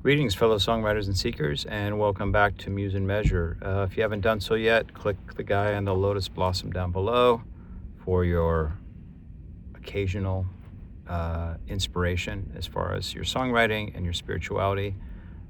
Greetings, fellow songwriters and seekers, and welcome back to Muse Measure. If you haven't done so yet, click the guy on the lotus blossom down below for your occasional inspiration as far as your songwriting and your spirituality,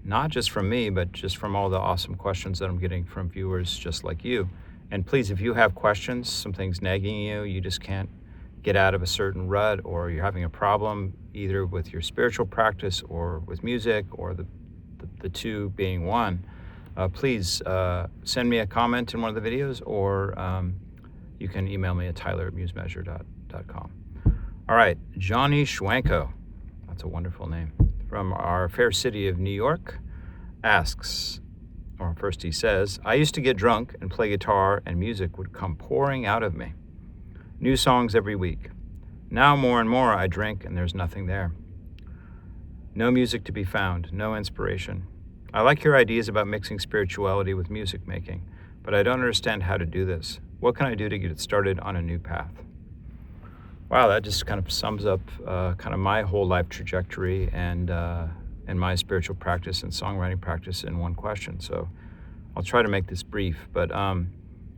not just from me, but just from all the awesome questions that I'm getting from viewers just like you. And please, if you have questions, something's nagging you, you just can't get out of a certain rut, or you're having a problem either with your spiritual practice or with music, or the two being one, please send me a comment in one of the videos, or you can email me at tyler@musemeasure.com. All right, Johnny Schwanko, that's a wonderful name, from our fair city of New York, asks, or first he says, I used to get drunk and play guitar and music would come pouring out of me. New songs every week. Now more and more I drink and there's nothing there. No music to be found, no inspiration. I like your ideas about mixing spirituality with music making, but I don't understand how to do this. What can I do to get it started on a new path? Wow, that just kind of sums up kind of my whole life trajectory and my spiritual practice and songwriting practice in one question. So I'll try to make this brief. But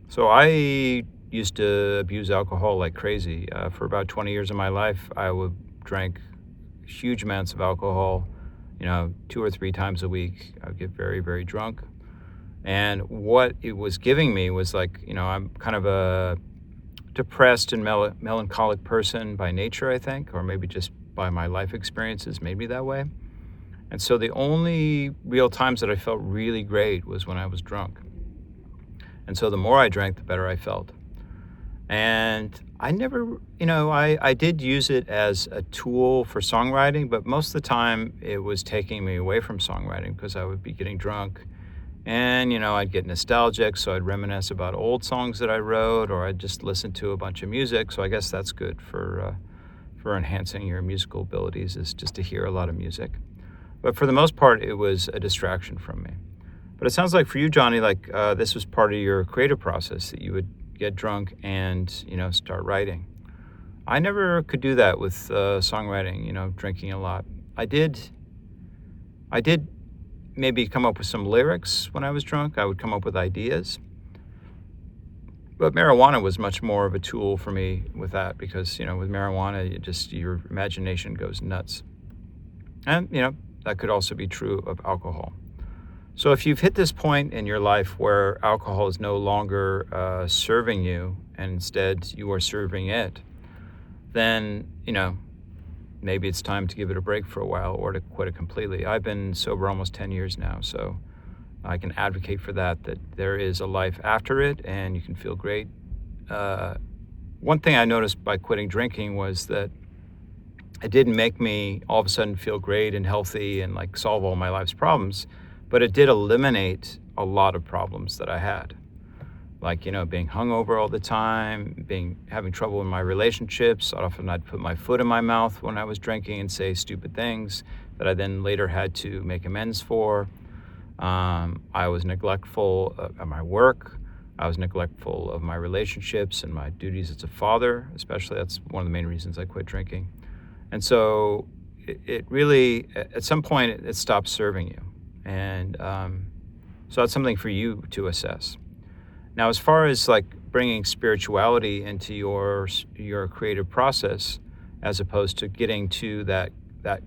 so I used to abuse alcohol like crazy. For about 20 years of my life, I would drink huge amounts of alcohol, 2 or 3 times a week. I would get very, very drunk. And what it was giving me was like, I'm kind of a depressed and melancholic person by nature, I think, or maybe just by my life experiences made me that way. And so the only real times that I felt really great was when I was drunk. And so the more I drank, the better I felt. And I never, I did use it as a tool for songwriting, but most of the time it was taking me away from songwriting because I would be getting drunk and, I'd get nostalgic. So I'd reminisce about old songs that I wrote, or I'd just listen to a bunch of music. So I guess that's good for enhancing your musical abilities, is just to hear a lot of music. But for the most part, it was a distraction from me. But it sounds like for you, Johnny, like this was part of your creative process, that you would get drunk and, start writing. I never could do that with songwriting, drinking a lot. I did maybe come up with some lyrics when I was drunk. I would come up with ideas. But marijuana was much more of a tool for me with that, because, with marijuana, your imagination goes nuts. And, that could also be true of alcohol. So if you've hit this point in your life where alcohol is no longer serving you, and instead you are serving it, then, maybe it's time to give it a break for a while, or to quit it completely. I've been sober almost 10 years now, so I can advocate for that there is a life after it and you can feel great. One thing I noticed by quitting drinking was that it didn't make me all of a sudden feel great and healthy and like solve all my life's problems, but it did eliminate a lot of problems that I had. Like, being hungover all the time, having trouble in my relationships. Often I'd put my foot in my mouth when I was drinking and say stupid things that I then later had to make amends for. I was neglectful of my work. I was neglectful of my relationships and my duties as a father, especially. That's one of the main reasons I quit drinking. And so it really, at some point, it stopped serving you. And so that's something for you to assess. Now, as far as like bringing spirituality into your creative process, as opposed to getting to that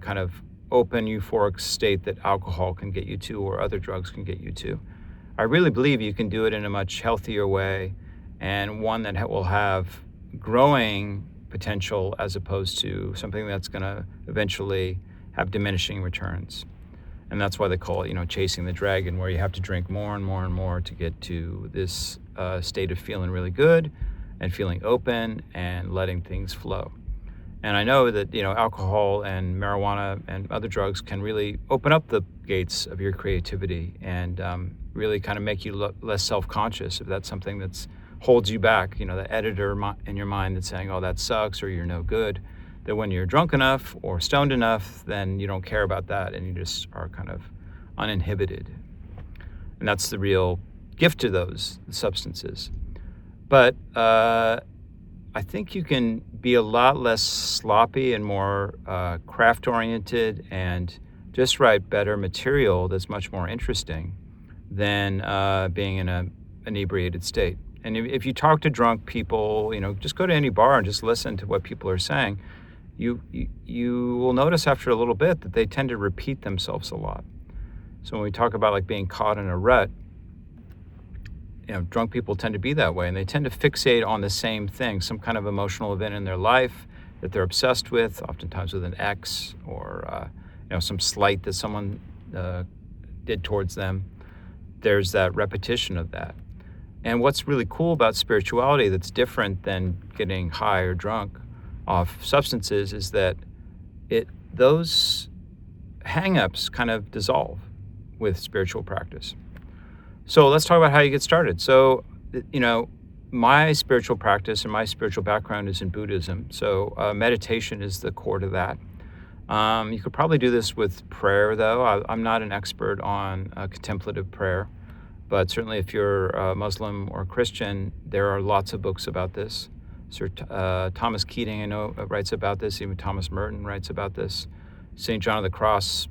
kind of open euphoric state that alcohol can get you to, or other drugs can get you to, I really believe you can do it in a much healthier way, and one that will have growing potential, as opposed to something that's going to eventually have diminishing returns. And that's why they call it, chasing the dragon, where you have to drink more and more and more to get to this state of feeling really good and feeling open and letting things flow. And I know that, alcohol and marijuana and other drugs can really open up the gates of your creativity and really kind of make you less self-conscious if that's something that's holds you back, the editor in your mind that's saying, oh, that sucks, or you're no good. That when you're drunk enough or stoned enough, then you don't care about that and you just are kind of uninhibited. And that's the real gift to those substances. But I think you can be a lot less sloppy and more craft-oriented and just write better material that's much more interesting than being in an inebriated state. And if you talk to drunk people, just go to any bar and just listen to what people are saying. You will notice after a little bit that they tend to repeat themselves a lot. So when we talk about like being caught in a rut, drunk people tend to be that way, and they tend to fixate on the same thing, some kind of emotional event in their life that they're obsessed with, oftentimes with an ex or some slight that someone did towards them. There's that repetition of that. And what's really cool about spirituality that's different than getting high or drunk off substances is that those hang-ups kind of dissolve with spiritual practice. So let's talk about how you get started. So, my spiritual practice and my spiritual background is in Buddhism. So meditation is the core to that. You could probably do this with prayer, though. I'm not an expert on contemplative prayer, but certainly if you're Muslim or Christian, there are lots of books about this. Sir Thomas Keating, I know, writes about this. Even Thomas Merton writes about this. St. John of the Cross,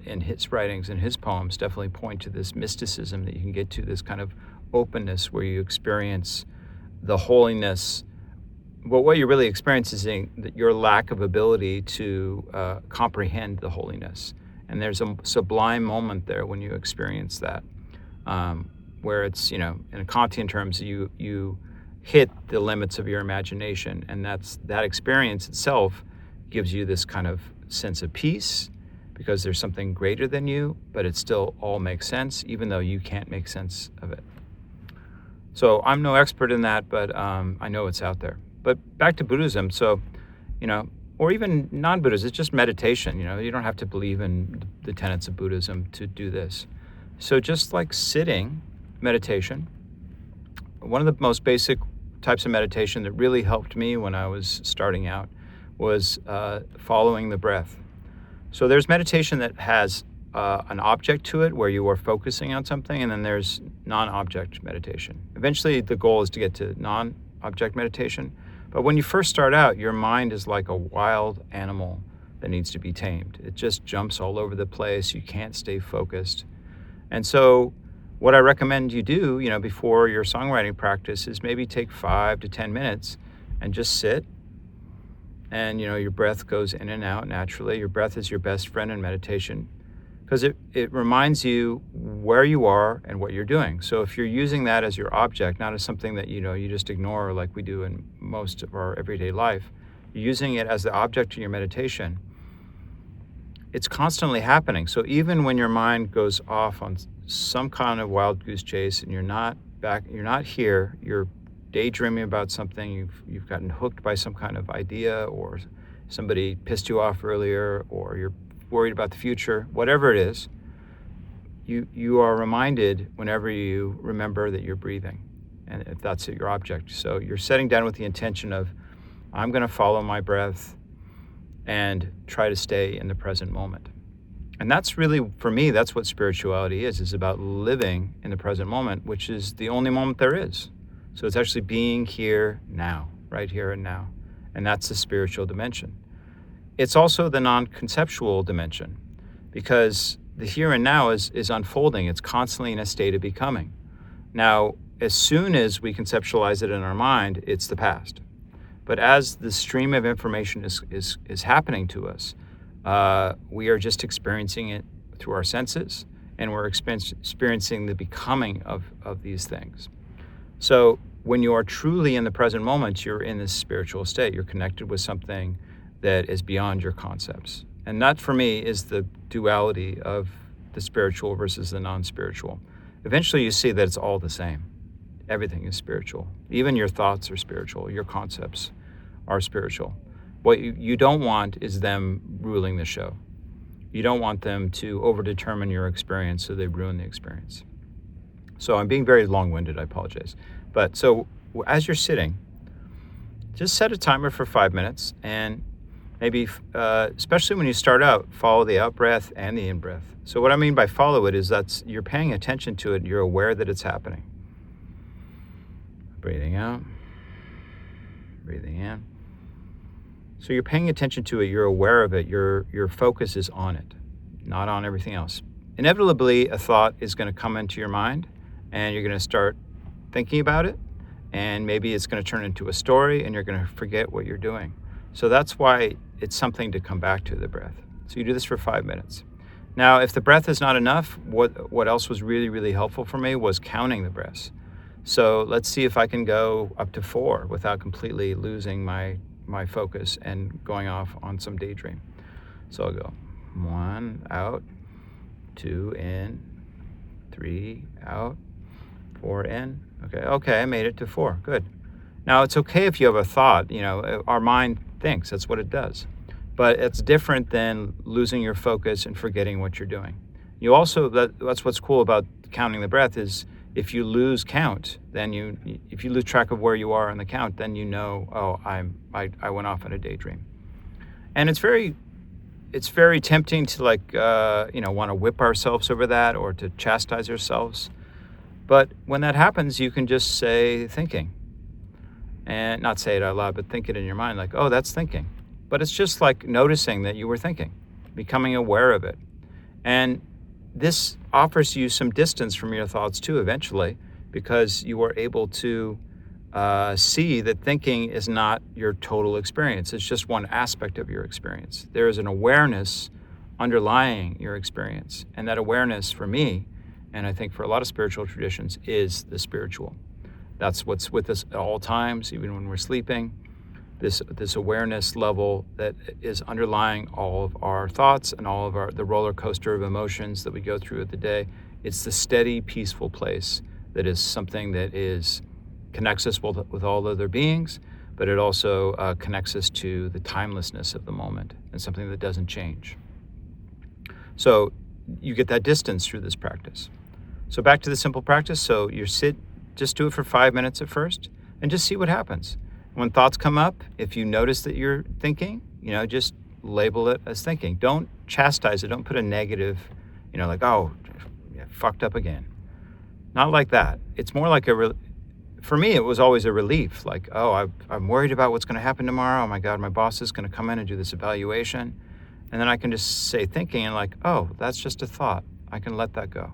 in his writings and his poems definitely point to this mysticism that you can get to, this kind of openness where you experience the holiness. Well, what you're really experiencing is your lack of ability to comprehend the holiness. And there's a sublime moment there when you experience that, where it's, in Kantian terms, you hit the limits of your imagination. And that experience itself gives you this kind of sense of peace, because there's something greater than you, but it still all makes sense, even though you can't make sense of it. So I'm no expert in that, but I know it's out there. But back to Buddhism, so, or even non-Buddhism, it's just meditation. You don't have to believe in the tenets of Buddhism to do this. So just like sitting meditation, one of the most basic types of meditation that really helped me when I was starting out was following the breath. So there's meditation that has an object to it where you are focusing on something, and then there's non-object meditation. Eventually, the goal is to get to non-object meditation. But when you first start out, your mind is like a wild animal that needs to be tamed. It just jumps all over the place. You can't stay focused. And so what I recommend you do, before your songwriting practice is maybe take 5 to 10 minutes and just sit. And, your breath goes in and out naturally. Your breath is your best friend in meditation because it reminds you where you are and what you're doing. So if you're using that as your object, not as something that, you just ignore like we do in most of our everyday life, you're using it as the object in your meditation, it's constantly happening. So even when your mind goes off on some kind of wild goose chase and you're not here, you're daydreaming about something, you've gotten hooked by some kind of idea, or somebody pissed you off earlier, or you're worried about the future, whatever it is, you are reminded whenever you remember that you're breathing, and if that's your object. So you're setting down with the intention of, I'm going to follow my breath and try to stay in the present moment. And that's really, for me, that's what spirituality is about living in the present moment, which is the only moment there is. So it's actually being here now, right here and now. And that's the spiritual dimension. It's also the non-conceptual dimension, because the here and now is unfolding. It's constantly in a state of becoming. Now, as soon as we conceptualize it in our mind, it's the past. But as the stream of information is happening to us, we are just experiencing it through our senses, and we're experiencing the becoming of these things. So when you are truly in the present moment, you're in this spiritual state. You're connected with something that is beyond your concepts. And that, for me, is the duality of the spiritual versus the non-spiritual. Eventually, you see that it's all the same. Everything is spiritual. Even your thoughts are spiritual. Your concepts are spiritual. What you don't want is them ruling the show. You don't want them to overdetermine your experience so they ruin the experience. So I'm being very long-winded, I apologize. But so as you're sitting, just set a timer for 5 minutes, and maybe, especially when you start out, follow the out breath and the in breath. So what I mean by follow it is you're paying attention to it, you're aware that it's happening. Breathing out, breathing in. So you're paying attention to it, you're aware of it, your focus is on it. not on everything else. Inevitably, a thought is going to come into your mind, and you're going to start thinking about it, and maybe it's going to turn into a story, and you're going to forget what you're doing. So that's why it's something to come back to, the breath. So you do this for 5 minutes. Now, if the breath is not enough, what else was really, really helpful for me was counting the breaths. So let's see if I can go up to 4 without completely losing my focus and going off on some daydream. So I'll go 1 out, 2 in, 3 out, 4 in. Okay, I made it to 4. Good. Now, it's okay if you have a thought. Our mind thinks. That's what it does. But it's different than losing your focus and forgetting what you're doing. You also, that's what's cool about counting the breath is if you lose count, then if you lose track of where you are on the count, then you know, oh, I went off on a daydream. And it's very tempting to want to whip ourselves over that or to chastise ourselves. But when that happens, you can just say thinking. And not say it out loud, but think it in your mind like, oh, that's thinking. But it's just like noticing that you were thinking, becoming aware of it. And this offers you some distance from your thoughts too, eventually, because you are able to see that thinking is not your total experience. It's just one aspect of your experience. There is an awareness underlying your experience. And that awareness for me, and I think for a lot of spiritual traditions, is the spiritual. That's what's with us at all times, even when we're sleeping. This awareness level that is underlying all of our thoughts and all of the roller coaster of emotions that we go through at the day. It's the steady, peaceful place that is something that connects us with all other beings, but it also connects us to the timelessness of the moment and something that doesn't change. So you get that distance through this practice. So back to the simple practice. So just do it for 5 minutes at first and just see what happens. When thoughts come up, if you notice that you're thinking, just label it as thinking. Don't chastise it. Don't put a negative, like, oh, fucked up again. Not like that. It's more like for me, it was always a relief. Like, oh, I'm worried about what's going to happen tomorrow. Oh my God, my boss is going to come in and do this evaluation. And then I can just say thinking and like, oh, that's just a thought. I can let that go.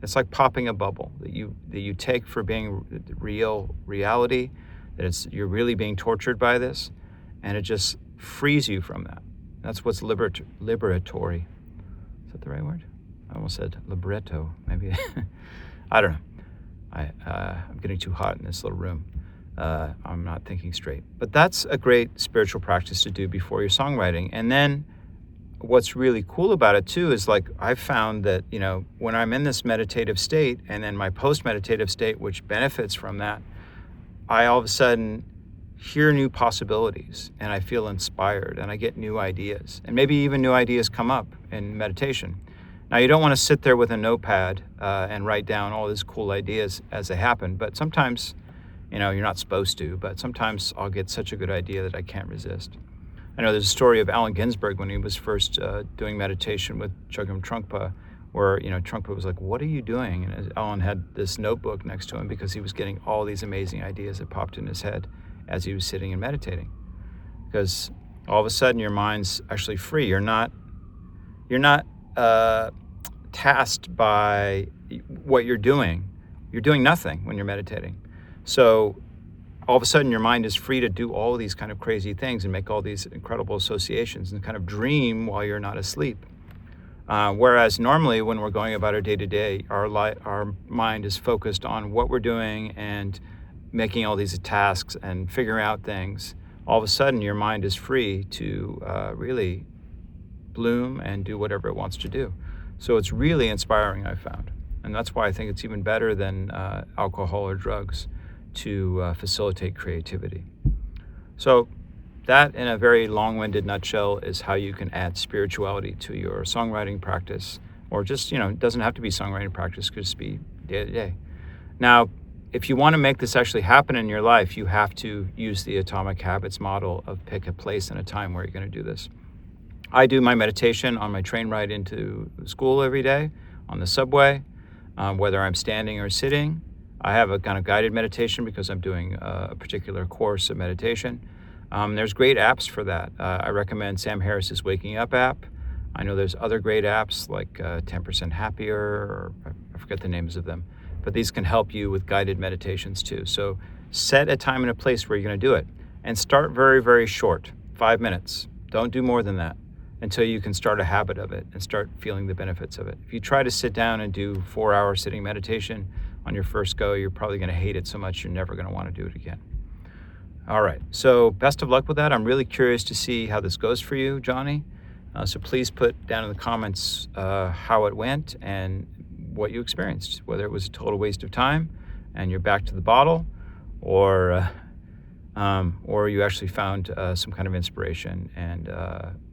It's like popping a bubble that you take for being reality, that you're really being tortured by this, and it just frees you from that. That's what's liberatory. Is that the right word? I almost said libretto, maybe. I don't know. I'm getting too hot in this little room. I'm not thinking straight. But that's a great spiritual practice to do before your songwriting. And then what's really cool about it too is like I've found that, when I'm in this meditative state and then my post-meditative state, which benefits from that, I all of a sudden hear new possibilities and I feel inspired and I get new ideas. And maybe even new ideas come up in meditation. Now, you don't want to sit there with a notepad and write down all these cool ideas as they happen, but sometimes, you're not supposed to, but sometimes I'll get such a good idea that I can't resist. I know there's a story of Allen Ginsberg when he was first doing meditation with Chogyam Trungpa, where, Trungpa was like, what are you doing? And Allen had this notebook next to him because he was getting all these amazing ideas that popped in his head as he was sitting and meditating. Because all of a sudden your mind's actually free. You're not tasked by what you're doing. You're doing nothing when you're meditating. So all of a sudden your mind is free to do all these kind of crazy things and make all these incredible associations and kind of dream while you're not asleep. Whereas normally when we're going about our day-to-day, our mind is focused on what we're doing and making all these tasks and figuring out things. All of a sudden your mind is free to really bloom and do whatever it wants to do. So it's really inspiring, I've found. And that's why I think it's even better than alcohol or drugs to facilitate creativity. So that, in a very long-winded nutshell, is how you can add spirituality to your songwriting practice, or just, it doesn't have to be songwriting practice, it could just be day-to-day. Now, if you want to make this actually happen in your life, you have to use the Atomic Habits model of pick a place and a time where you're going to do this. I do my meditation on my train ride into school every day, on the subway, whether I'm standing or sitting. I have a kind of guided meditation because I'm doing a particular course of meditation. There's great apps for that. I recommend Sam Harris's Waking Up app. I know there's other great apps like 10% Happier, or I forget the names of them, but these can help you with guided meditations too. So set a time and a place where you're going to do it, and start very, very short, 5 minutes. Don't do more than that until you can start a habit of it and start feeling the benefits of it. If you try to sit down and do 4-hour sitting meditation on your first go, you're probably going to hate it so much you're never going to want to do it again. All right, so best of luck with that. I'm really curious to see how this goes for you, Johnny. So please put down in the comments how it went and what you experienced, whether it was a total waste of time and you're back to the bottle, or you actually found some kind of inspiration and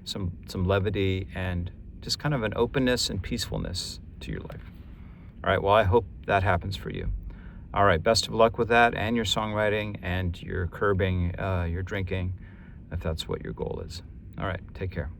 some levity and just kind of an openness and peacefulness to your life. All right, well, I hope that happens for you. All right, best of luck with that and your songwriting and your curbing your drinking, if that's what your goal is. All right, take care.